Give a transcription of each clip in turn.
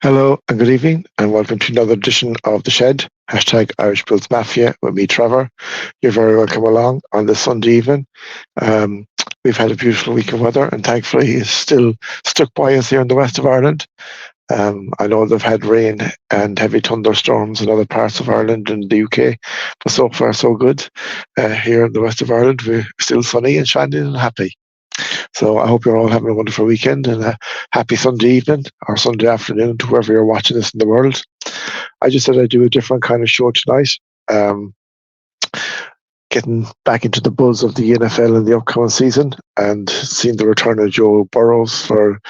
Hello and good evening, and welcome to another edition of The Shed, hashtag Irish Bills Mafia with me, Trevor. You're very welcome along on this Sunday evening. Um, we've had a beautiful week of weather, and thankfully it's still stuck by us here in the west of Ireland. I know they've had rain and heavy thunderstorms in other parts of Ireland and the UK, but so far so good. Here in the west of Ireland, we're still sunny and shining and happy. So I hope you're all having a wonderful weekend and a happy Sunday evening or Sunday afternoon to wherever you're watching this in the world. I just said I'd do a different kind of show tonight. Um, Getting back into the buzz of the NFL in the upcoming season and seeing the return of Joe Burrows for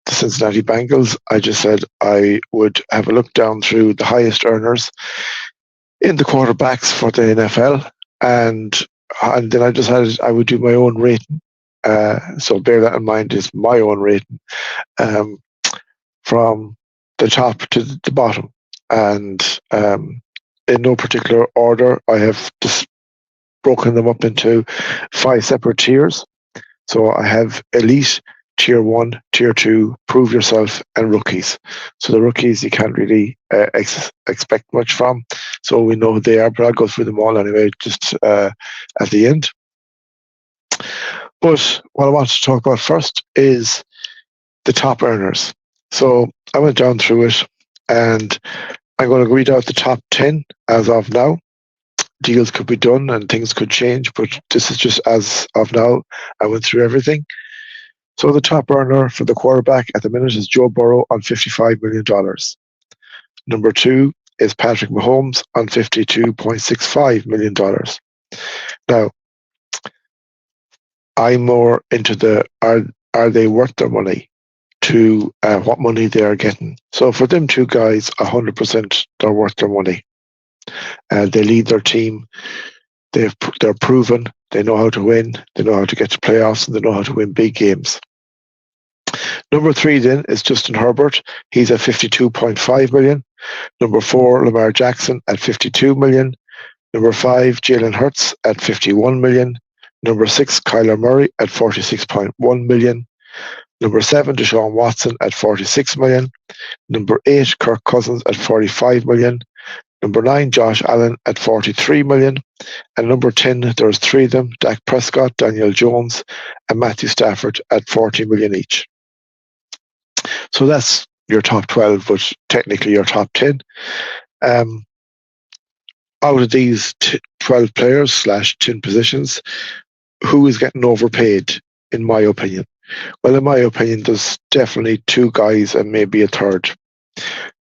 the Cincinnati Bengals, I just said I would have a look down through the highest earners in the quarterbacks for the NFL, and then I decided I would do my own rating. So bear that in mind. Is my own rating um, from the top to the bottom, and in no particular order. I have just broken them up into 5 separate tiers. So I have elite, tier 1, tier 2, prove yourself, and rookies. So the rookies you can't really expect much from. So we know who they are, but I'll go through them all anyway, just at the end. But what I want to talk about first is the top earners. So I went down through it, and I'm going to read out the top 10 as of now. Deals could be done and things could change, but this is just as of now. I went through everything. So the top earner for the quarterback at the minute is Joe Burrow on $55 million. Number 2 is Patrick Mahomes on $52.65 million. Now, I'm more into the are they worth their money to what money they are getting. So for them two guys, 100% they're worth their money. They lead their team. They're proven. They know how to win. They know how to get to playoffs, and they know how to win big games. Number 3 then is Justin Herbert. He's at 52.5 million. Number 4, Lamar Jackson at 52 million. Number 5, Jalen Hurts at 51 million. Number 6, Kyler Murray at 46.1 million. Number 7, Deshaun Watson at 46 million. Number 8, Kirk Cousins at 45 million. Number 9, Josh Allen at 43 million. And number 10, there's 3 of them, Dak Prescott, Daniel Jones, and Matthew Stafford at 40 million each. So that's your top 12, but technically your top 10. Out of these 12 players / 10 positions, who is getting overpaid, in my opinion? Well, in my opinion, there's definitely 2 guys and maybe a third.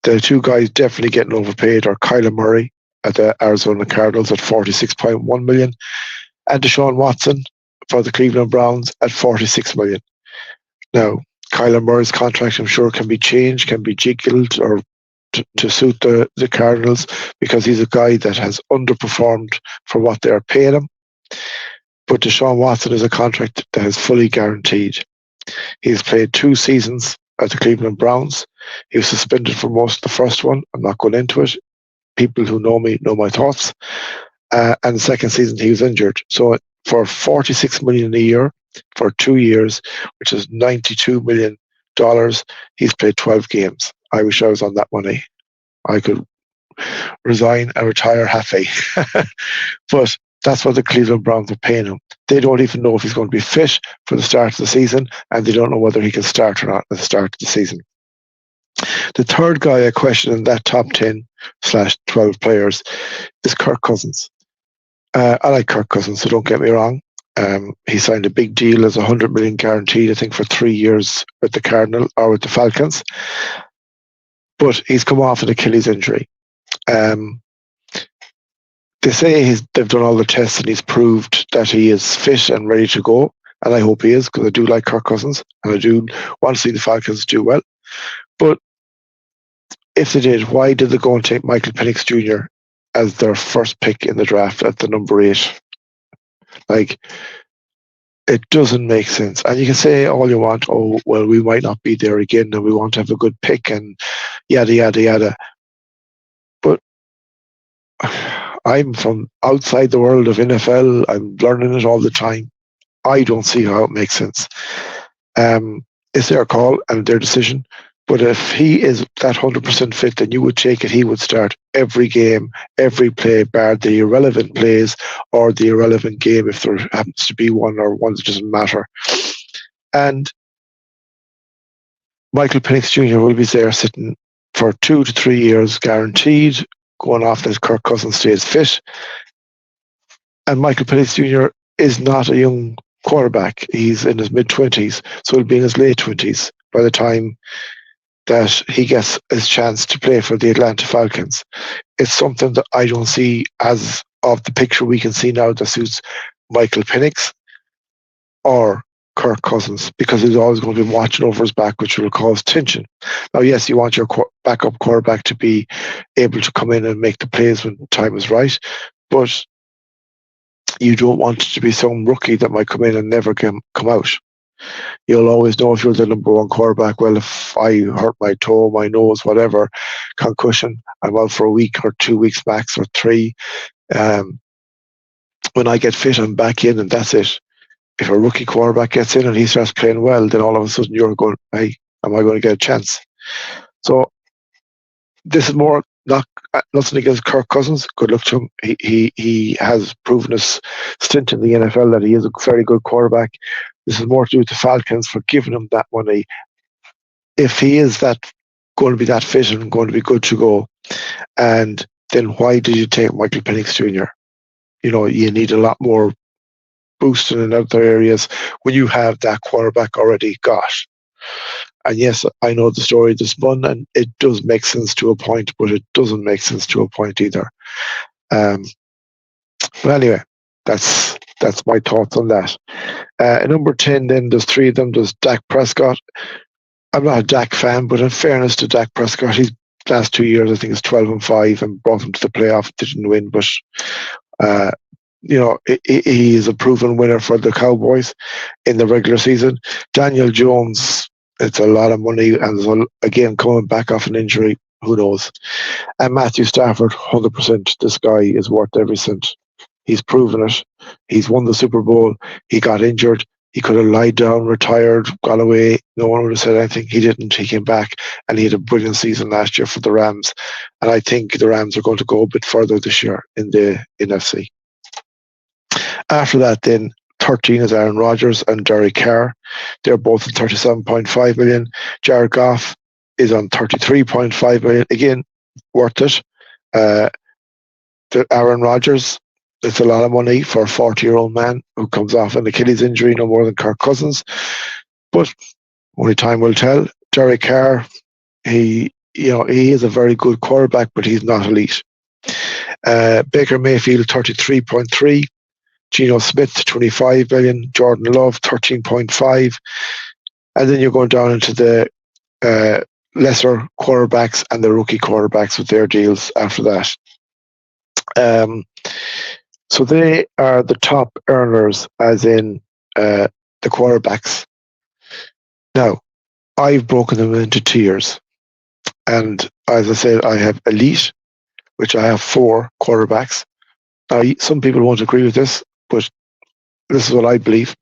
The 2 guys definitely getting overpaid are Kyler Murray at the Arizona Cardinals at 46.1 million and Deshaun Watson for the Cleveland Browns at 46 million. Now, Kyler Murray's contract, I'm sure, can be changed, can be jiggled or to suit the Cardinals, because he's a guy that has underperformed for what they're paying him. But Deshaun Watson is a contract that is fully guaranteed. He's played 2 seasons at the Cleveland Browns. He was suspended for most of the first one. I'm not going into it. People who know me know my thoughts. And the second season he was injured. So for 46 million a year for 2 years, which is $92 million, he's played 12 games. I wish I was on that money. I could resign and retire happy. But that's what the Cleveland Browns are paying him. They don't even know if he's going to be fit for the start of the season, and they don't know whether he can start or not at the start of the season. The third guy I question in that top 10 / 12 players is Kirk Cousins. I like Kirk Cousins, so don't get me wrong. He signed a big deal as $100 million guaranteed, I think, for 3 years with the Cardinals or with the Falcons. But he's come off an Achilles injury. They say they've done all the tests and he's proved that he is fit and ready to go. And I hope he is, because I do like Kirk Cousins and I do want to see the Falcons do well. But if they did, why did they go and take Michael Penix Jr. as their first pick in the draft at the number 8? Like, it doesn't make sense. And you can say all you want, oh, well, we might not be there again and we want to have a good pick and yada, yada, yada. But I'm from outside the world of NFL. I'm learning it all the time. I don't see how it makes sense. It's their call and their decision But if he is that 100% fit, then you would take it he would start every game, every play, bar the irrelevant plays or the irrelevant game if there happens to be one or one that doesn't matter. And Michael Penix Jr. will be there sitting for 2 to 3 years guaranteed, going off that Kirk Cousins stays fit. And Michael Penix Jr. is not a young quarterback. He's in his mid-20s, so he'll be in his late 20s by the time that he gets his chance to play for the Atlanta Falcons. It's something that I don't see as of the picture we can see now that suits Michael Penix or Kirk Cousins, because he's always going to be watching over his back, which will cause tension. Now, yes, you want your backup quarterback to be able to come in and make the plays when time is right, but you don't want it to be some rookie that might come in and never come out. You'll always know if you're the number one quarterback, well, if I hurt my toe, my nose, whatever, concussion, I'm out for a week or 2 weeks max or 3. When I get fit, I'm back in and that's it. If a rookie quarterback gets in and he starts playing well, then all of a sudden you're going, hey, am I going to get a chance? So this is more nothing against Kirk Cousins. Good luck to him. He has proven his stint in the NFL that he is a very good quarterback. This is more to do with the Falcons for giving him that money. If he is that going to be that fit and going to be good to go, and then why did you take Michael Penix Jr.? You need a lot more boosting in other areas when you have that quarterback already got. And yes, I know the story of the spun, and it does make sense to a point, but it doesn't make sense to a point either. But anyway, that's my thoughts on that. At number 10, then there's 3 of them. There's Dak Prescott. I'm not a Dak fan, but in fairness to Dak Prescott, his last 2 years, I think it's 12-5 and brought him to the playoff. Didn't win, but he is a proven winner for the Cowboys in the regular season. Daniel Jones, it's a lot of money, and again, coming back off an injury, who knows? And Matthew Stafford, 100%. This guy is worth every cent. He's proven it. He's won the Super Bowl. He got injured. He could have lied down, retired, got away. No one would have said anything. He didn't. He came back, and he had a brilliant season last year for the Rams. And I think the Rams are going to go a bit further this year in the NFC. After that, then 13 is Aaron Rodgers and Derek Carr. They're both at 37.5 million. Jared Goff is on 33.5 million. Again, worth it. Aaron Rodgers, it's a lot of money for a 40-year-old man who comes off an Achilles injury, no more than Kirk Cousins. But only time will tell. Derek Carr, he is a very good quarterback, but he's not elite. Baker Mayfield, 33.3. Geno Smith, 25 million. Jordan Love, 13.5. And then you're going down into the lesser quarterbacks and the rookie quarterbacks with their deals after that. So they are the top earners, as in the quarterbacks. Now, I've broken them into tiers. And as I said, I have elite, which I have 4 quarterbacks. Now, some people won't agree with this, but this is what I believe.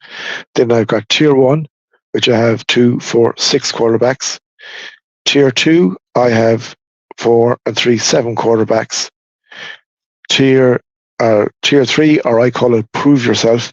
Then I've got tier 1, which I have 2, 4, 6 quarterbacks. Tier 2, I have 4 and 3, 7 quarterbacks. Tier 3, or I call it prove yourself,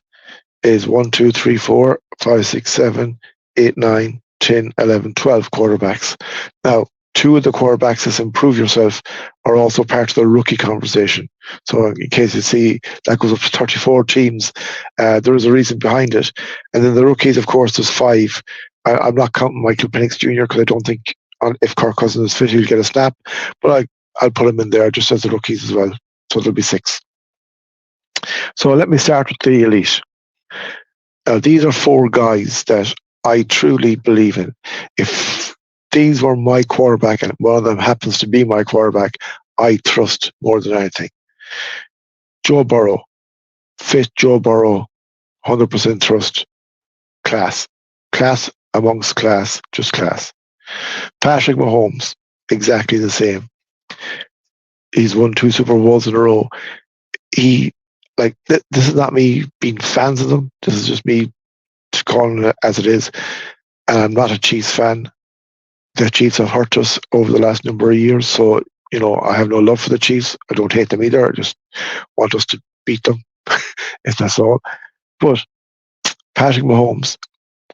is 1, 2, 3, 4, 5, 6, 7, 8, 9, 10, 11, 12 quarterbacks. Now, 2 of the quarterbacks that improve yourself are also part of the rookie conversation. So in case you see that goes up to 34 teams, there is a reason behind it. And then the rookies, of course, there's 5. I'm not counting Michael Penix Jr. because I don't think if Kirk Cousins is fit, he'll get a snap. But I'll put him in there just as the rookies as well. So there'll be 6. So let me start with the elite. Now, these are 4 guys that I truly believe in. If these were my quarterback and one of them happens to be my quarterback, I trust more than anything. Joe Burrow. Fit Joe Burrow. 100% trust. Class. Class amongst class. Just class. Patrick Mahomes. Exactly the same. He's won 2 Super Bowls in a row. This is not me being fans of them. This is just me calling it as it is. And I'm not a Chiefs fan. The Chiefs have hurt us over the last number of years, so I have no love for the Chiefs. I don't hate them either. I just want us to beat them, if that's all. But Patrick Mahomes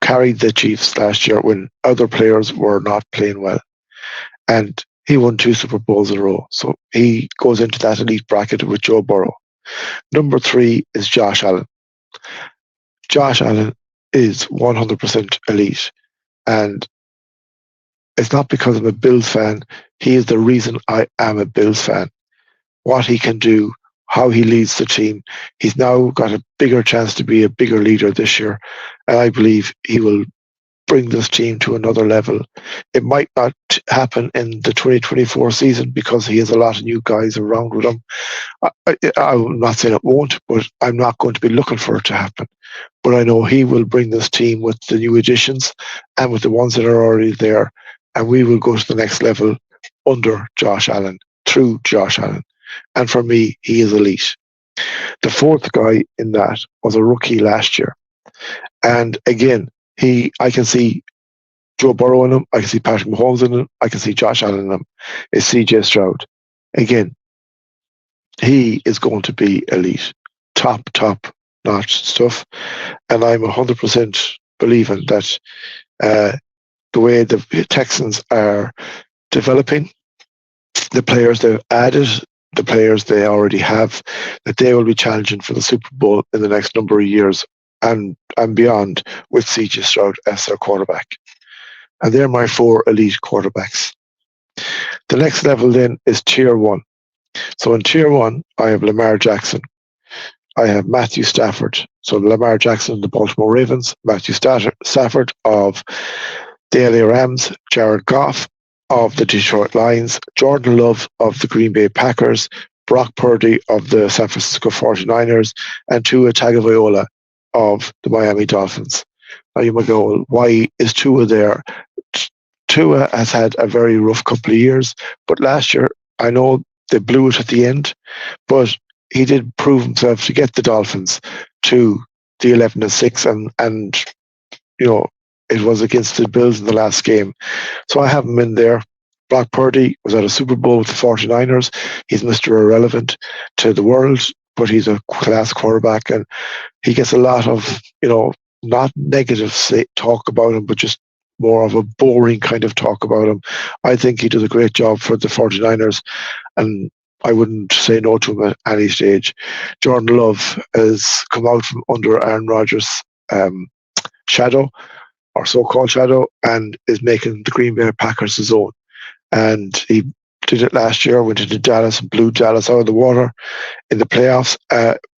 carried the Chiefs last year when other players were not playing well, and he won 2 Super Bowls in a row. So he goes into that elite bracket with Joe Burrow. Number 3 is Josh Allen. Josh Allen is 100% elite, and it's not because I'm a Bills fan. He is the reason I am a Bills fan. What he can do, how he leads the team. He's now got a bigger chance to be a bigger leader this year, and I believe he will bring this team to another level. It might not happen in the 2024 season because he has a lot of new guys around with him. I'm not saying it won't, but I'm not going to be looking for it to happen. But I know he will bring this team with the new additions and with the ones that are already there, and we will go to the next level under Josh Allen, through Josh Allen. And for me, he is elite. The fourth guy in that was a rookie last year. And again, I can see Joe Burrow in him, I can see Patrick Mahomes in him, I can see Josh Allen in him. It's CJ Stroud. Again, he is going to be elite. Top notch stuff. And I'm 100% believing that the way the Texans are developing, the players they've added, the players they already have, that they will be challenging for the Super Bowl in the next number of years and beyond with CJ Stroud as their quarterback. And they're my 4 elite quarterbacks. The next level then is Tier 1. So in Tier 1, I have Lamar Jackson. I have Matthew Stafford. So Lamar Jackson of the Baltimore Ravens, Matthew Stafford of the LA Rams, Jared Goff of the Detroit Lions, Jordan Love of the Green Bay Packers, Brock Purdy of the San Francisco 49ers, and Tua Tagovailoa of the Miami Dolphins. Now you might go, well, why is Tua there? Tua has had a very rough couple of years, but last year, I know they blew it at the end, but he did prove himself to get the Dolphins to the 11-6, and it was against the Bills in the last game. So I have him in there. Brock Purdy was at a Super Bowl with the 49ers. He's Mr. Irrelevant to the world, but he's a class quarterback, and he gets a lot of, not negative talk about him, but just more of a boring kind of talk about him. I think he does a great job for the 49ers, and I wouldn't say no to him at any stage. Jordan Love has come out from under Aaron Rodgers' shadow, or so-called shadow, and is making the Green Bay Packers his own. And he did it last year, went into Dallas and blew Dallas out of the water in the playoffs,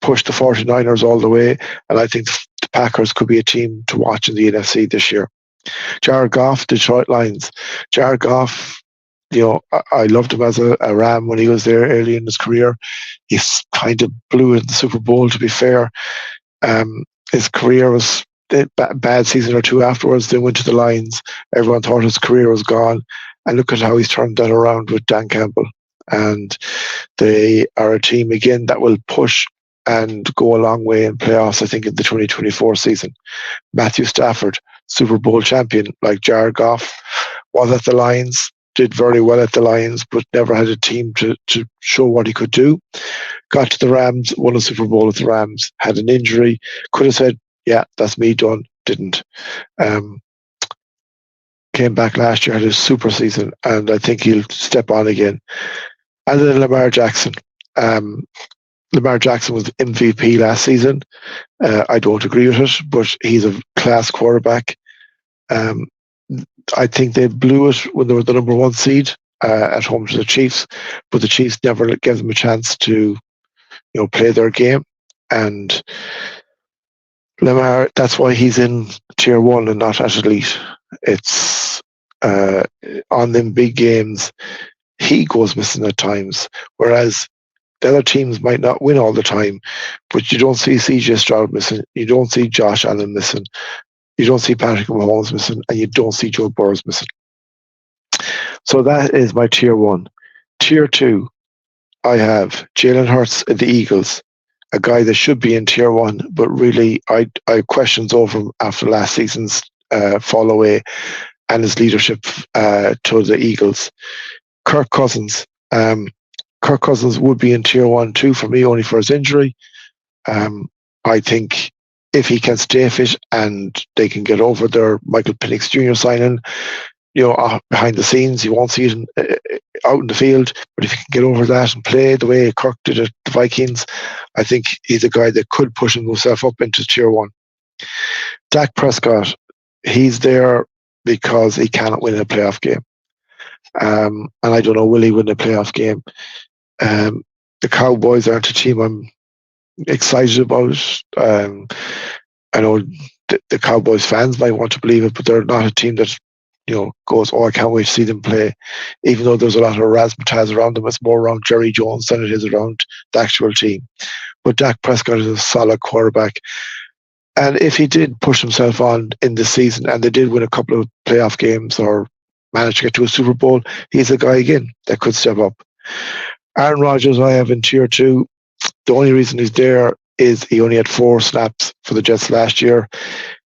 pushed the 49ers all the way, and I think the Packers could be a team to watch in the NFC this year. Jared Goff, Detroit Lions. Jared Goff, I loved him as a Ram when he was there early in his career. He kind of blew in the Super Bowl, to be fair. His career was a bad season or two afterwards. They went to the Lions. Everyone thought his career was gone. And look at how he's turned that around with Dan Campbell. And they are a team, again, that will push and go a long way in playoffs, I think, in the 2024 season. Matthew Stafford, Super Bowl champion, like Jared Goff, was at the Lions, did very well at the Lions, but never had a team to show what he could do. Got to the Rams, won a Super Bowl with the Rams, had an injury, could have said, yeah, that's me done, didn't. Came back last year, had a super season, and I think he'll step on again. And then Lamar Jackson. Lamar Jackson was MVP last season. I don't agree with it, but he's a class quarterback. I think they blew it when they were the number 1 seed at home to the Chiefs, but the Chiefs never gave them a chance to, play their game. And Lamar, that's why he's in Tier 1 and not at elite. It's on them big games, he goes missing at times, whereas the other teams might not win all the time, but you don't see CJ Stroud missing, you don't see Josh Allen missing, you don't see Patrick Mahomes missing, and you don't see Joe Burrow missing. So that is my Tier 1. Tier 2, I have Jalen Hurts at the Eagles, a guy that should be in Tier 1, but really I questions over him after last season's fall away. and his leadership to the Eagles. Kirk Cousins. Kirk Cousins would be in tier 1 too for me, only for his injury. I think if he can stay fit and they can get over their Michael Penix Jr. signing, behind the scenes, you won't see it out in the field. But if he can get over that and play the way Kirk did at the Vikings, I think he's a guy that could push himself up into tier 1. Dak Prescott, he's there because he cannot win a playoff game. And I don't know, will he win a playoff game? The Cowboys aren't a team I'm excited about. I know the Cowboys fans might want to believe it, but they're not a team that goes, I can't wait to see them play. Even though there's a lot of razzmatazz around them, it's more around Jerry Jones than it is around the actual team. But Dak Prescott is a solid quarterback. And if he did push himself on in the season and they did win a couple of playoff games or manage to get to a Super Bowl, he's a guy again that could step up. Aaron Rodgers, I have in tier 2. The only reason he's there is he only had 4 snaps for the Jets last year.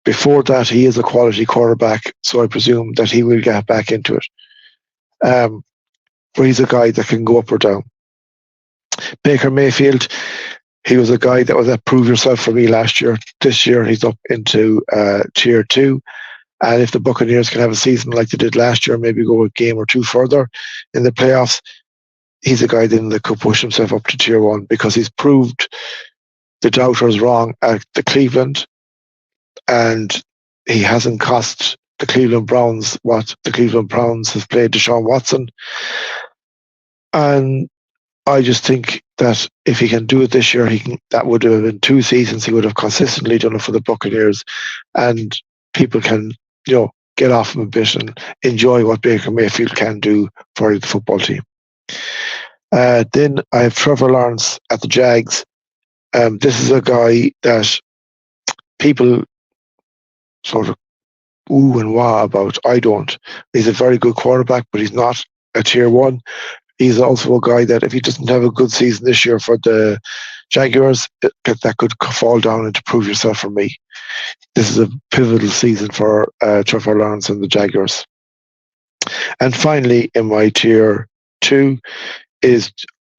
Before that, he is a quality quarterback, so I presume that he will get back into it. But he's a guy that can go up or down. Baker Mayfield, he was a guy that was at prove yourself for me last year. This year, he's up into tier 2. And if the Buccaneers can have a season like they did last year, maybe go a game or 2 further in the playoffs, he's a guy then that could push himself up to tier 1 because he's proved the doubters wrong at the Cleveland, and he hasn't cost the Cleveland Browns what the Cleveland Browns has played Deshaun Watson. And I just think that if he can do it this year, that would have been 2 seasons. He would have consistently done it for the Buccaneers, and people can, get off him a bit and enjoy what Baker Mayfield can do for the football team. Then I have Trevor Lawrence at the Jags. This is a guy that people sort of ooh and wah about. I don't. He's a very good quarterback, but he's not a tier 1. He's also a guy that if he doesn't have a good season this year for the Jaguars, that could fall down and to prove yourself for me. This is a pivotal season for Trevor Lawrence and the Jaguars. And finally, in my tier 2 is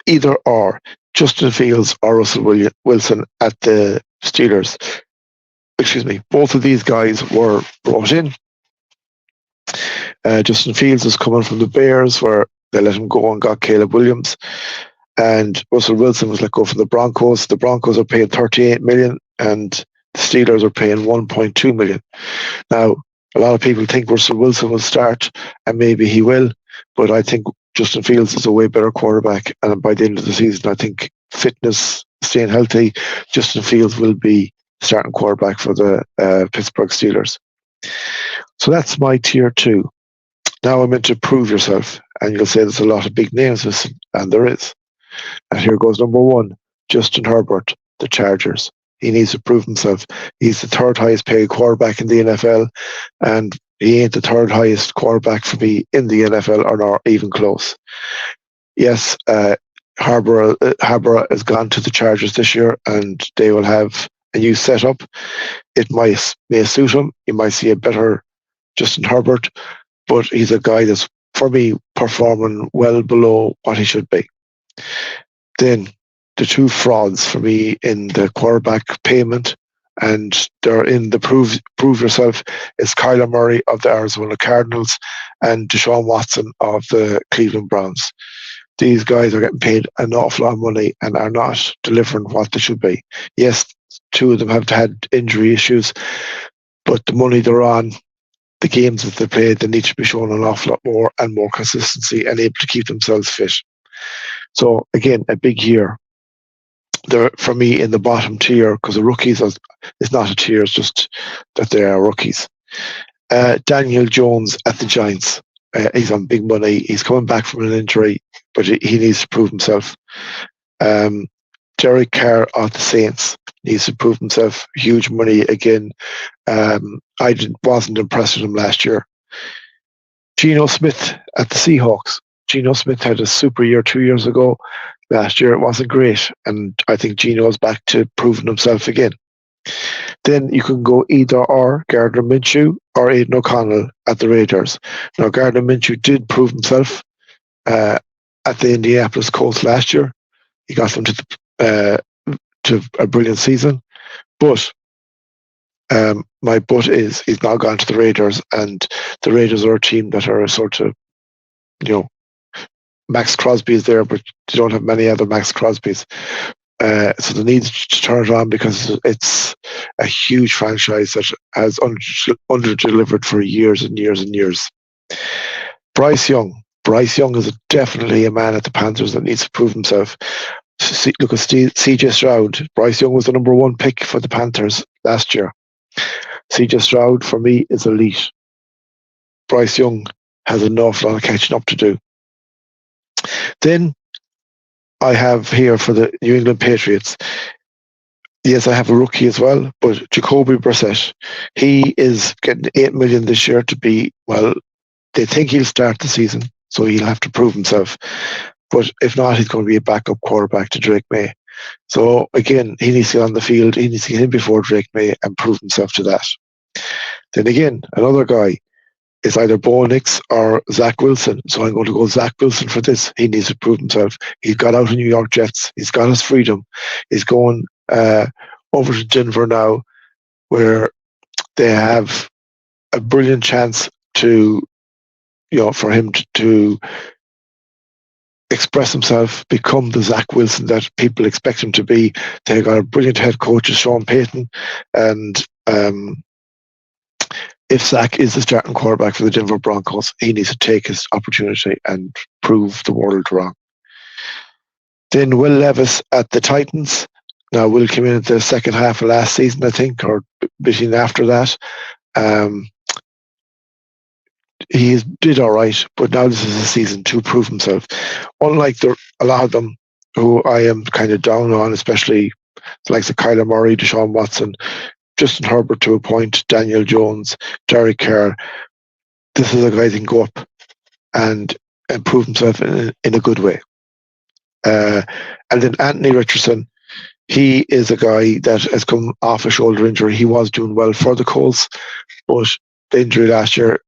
either or Justin Fields or Russell Wilson at the Steelers. Both of these guys were brought in. Justin Fields was coming from the Bears, where they let him go and got Caleb Williams. And Russell Wilson was let go from the Broncos. The Broncos are paying $38 million, and the Steelers are paying $1.2 million. Now, a lot of people think Russell Wilson will start, and maybe he will, but I think Justin Fields is a way better quarterback. And by the end of the season, I think fitness, staying healthy, Justin Fields will be starting quarterback for the Pittsburgh Steelers. So that's my tier 2. Now I'm into prove yourself, and you'll say there's a lot of big names, and there is. And here goes number 1, Justin Herbert, the Chargers. He needs to prove himself. He's the 3rd highest paid quarterback in the NFL, and he ain't the 3rd highest quarterback for me in the NFL, or not even close. Yes, Harbour has gone to the Chargers this year, and they will have a new setup. It may suit him. You might see a better Justin Herbert, but he's a guy that's, for me, performing well below what he should be. Then the 2 frauds for me in the quarterback payment, and they're in the prove yourself, is Kyler Murray of the Arizona Cardinals and Deshaun Watson of the Cleveland Browns. These guys are getting paid an awful lot of money and are not delivering what they should be. Yes, 2 of them have had injury issues, but the money they're on, the games that they play, they need to be shown an awful lot more and more consistency and able to keep themselves fit. So again, a big year. They're, for me, in the bottom tier, because the rookies is not a tier, it's just that they are rookies. Daniel Jones at the Giants. He's on big money. He's coming back from an injury, but he needs to prove himself. Derek Carr at the Saints needs to prove himself. Huge money again. I wasn't impressed with him last year. Geno Smith at the Seahawks. Geno Smith had a super year 2 years ago. Last year it wasn't great, and I think Geno's back to proving himself again. Then you can go either or Gardner Minshew or Aidan O'Connell at the Raiders. Now, Gardner Minshew did prove himself at the Indianapolis Colts last year. He got them to a brilliant season. But my but is he's now gone to the Raiders, and the Raiders are a team that are a sort of, Max Crosby is there, but they don't have many other Max Crosbys. So they need to turn it on because it's a huge franchise that has under-delivered for years and years and years. Bryce Young is definitely a man at the Panthers that needs to prove himself. Look at CJ Stroud. Bryce Young was the number one pick for the Panthers last year. CJ Stroud, for me, is elite. Bryce Young has an awful lot of catching up to do. Then I have here for the New England Patriots. Yes, I have a rookie as well, but Jacoby Brissett, he is getting $8 million this year to be, well, they think he'll start the season, so he'll have to prove himself. But if not, he's going to be a backup quarterback to Drake May. So again, he needs to get on the field. He needs to get in before Drake May and prove himself to that. Then again, another guy is either Bo Nix or Zach Wilson. So I'm going to go Zach Wilson for this. He needs to prove himself. He's got out of New York Jets. He's got his freedom. He's going over to Denver now, where they have a brilliant chance to, for him to express himself, become the Zach Wilson that people expect him to be. They got a brilliant head coach, Sean Payton, and if Zach is the starting quarterback for the Denver Broncos, he needs to take his opportunity and prove the world wrong. Then Will Levis at the Titans. Now, Will came in at the second half of last season, I think, or between after that. He did all right, but now this is a season to prove himself. Unlike a lot of them who I am kind of down on, especially the likes of Kyler Murray, Deshaun Watson, Justin Herbert to a point, Daniel Jones, Derek Carr, this is a guy that can go up and prove himself in a good way. And then Anthony Richardson, he is a guy that has come off a shoulder injury. He was doing well for the Colts, but the injury last year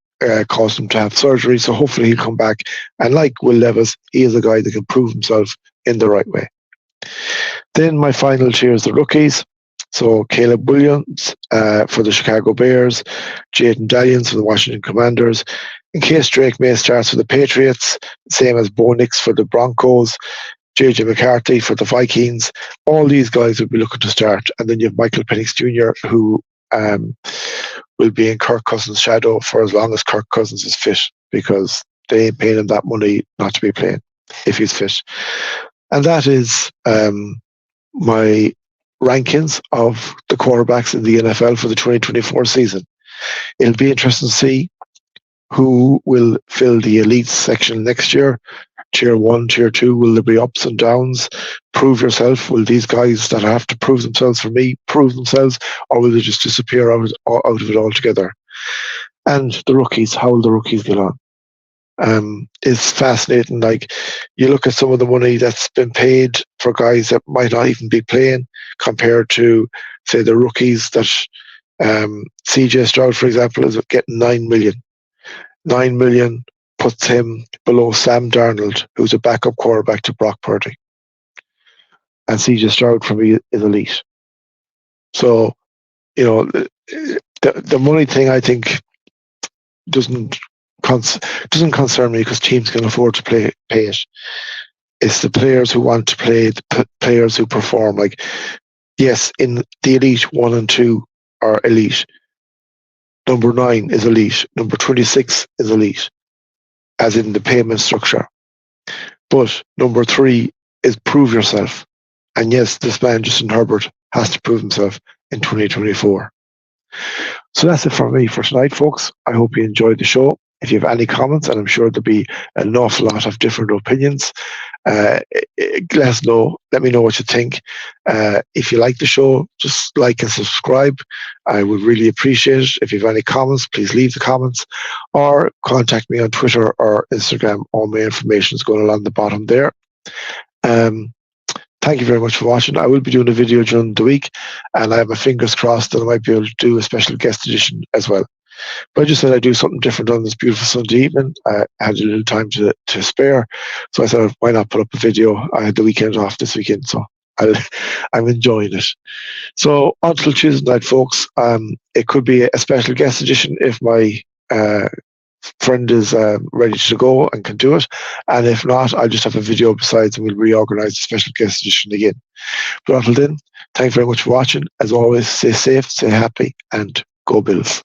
caused him to have surgery, so hopefully he'll come back. And like Will Levis, he is a guy that can prove himself in the right way. Then my final tier is the rookies. So Caleb Williams for the Chicago Bears, Jaden Daniels for the Washington Commanders. In case Drake May starts for the Patriots, same as Bo Nix for the Broncos, JJ McCarthy for the Vikings. All these guys will be looking to start. And then you have Michael Penix Jr., who will be in Kirk Cousins' shadow for as long as Kirk Cousins is fit, because they ain't paying him that money not to be playing if he's fit. And that is my rankings of the quarterbacks in the NFL for the 2024 season. It'll be interesting to see who will fill the elite section next year. Tier 1, Tier 2, will there be ups and downs? Prove yourself. Will these guys that have to prove themselves for me prove themselves, or will they just disappear out of it altogether? And the rookies, how will the rookies get on? It's fascinating. Like, you look at some of the money that's been paid for guys that might not even be playing compared to, say, the rookies that CJ Stroud, for example, is getting $9 million. $9 million puts him below Sam Darnold, who's a backup quarterback to Brock Purdy. And CJ Stroud, for me, is elite. So, the money thing, I think, doesn't concern me, because teams can afford to pay it. It's the players who want to play, the players who perform. Like, yes, in the elite 1 and 2 are elite. Number 9 is elite. Number 26 is elite, as in the payment structure. But number 3 is prove yourself. And yes, this man, Justin Herbert, has to prove himself in 2024. So that's it for me for tonight, folks. I hope you enjoyed the show. If you have any comments, and I'm sure there'll be an awful lot of different opinions, let us know. Let me know what you think. If you like the show, just like and subscribe. I would really appreciate it. If you have any comments, please leave the comments, or contact me on Twitter or Instagram. All my information is going along the bottom there. thank you very much for watching. I will be doing a video during the week, and I have my fingers crossed that I might be able to do a special guest edition as well. But I just said I'd do something different on this beautiful Sunday evening. I had a little time to spare, so I thought, why not put up a video? I had the weekend off this weekend, so I'm enjoying it. So until Tuesday night, folks, it could be a special guest edition if my friend is ready to go and can do it. And if not, I'll just have a video besides and we'll reorganize the special guest edition again. But until then, thank you very much for watching. As always, stay safe, stay happy, and go Bills.